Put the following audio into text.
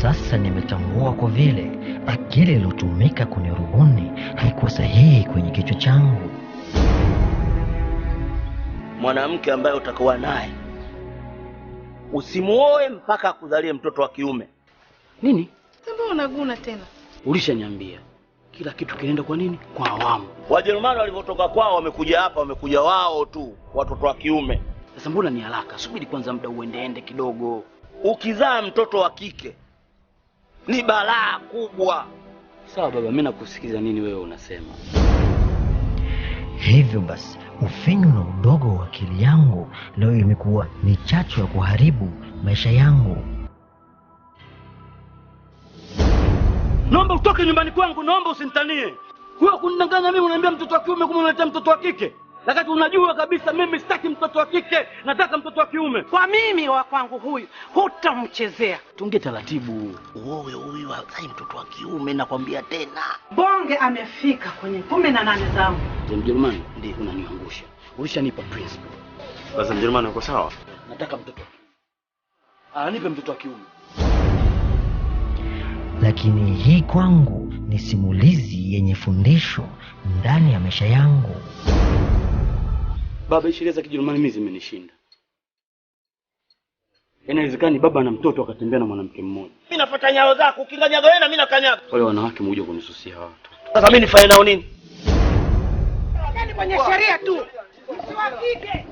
Sasa nimetambua kwa vile akili iliyotumika kunirubuni haikuwa sahihi kwenye kichwa changu. Mwanamke ambaye utakuwa naye usimuoe mpaka akuzalie mtoto wa kiume. Nini? Mbona unaguna tena? Ulishaniambia kila kitu kinaenda kwa nini? Kwa awamu. Wajerumani walivyotoka kwao wamekuja hapa, wamekuja wao tu watoto wa kiume. Sasa mbona ni haraka? Subiri kwanza muda uendeende kidogo. Ukizaa mtoto wa kike ni balaa kubwa. Sawa baba, mimi nakusikiza. Nini wewe unasema? Hivyo basi ufinyu na udogo wa akili yangu leo imekuwa ni chachu ya kuharibu maisha yangu. Naomba utoke nyumbani kwangu, naomba usinitanie. Wewe kunidanganya mimi, unaniambia mtoto wa kiume kama unaleta mtoto wa kike. Lakini unajua kabisa mimi sitaki mtoto wa kike, nataka mtoto wa kiume. Kwa mimi wa kwangu huyu hutamchezea. Tunge taratibu. Wewe huyu hazai mtoto wa kiume, nakwambia tena. Bonge amefika kwenye 18 zangu. Mjerumani ndiye unaniangusha. Ulishanipa principle. Sasa Mjerumani uko sawa? Nataka mtoto wa kiume. Nipe mtoto wa kiume. Lakini hii kwangu ni simulizi yenye fundisho ndani ya maisha yangu. Baba, sheria za Kijerumani mimi zimenishinda. Inawezekani baba na mtoto akatembea na mwanamke mmoja. Mimi nafuata nyayo zako, ukinganyaga wewe na mimi nakanyaga. Wale wanawake mmoja kunisusia watu. Sasa mimi nifanye nao nini? Yaani kwenye sheria tu. Msiwapige.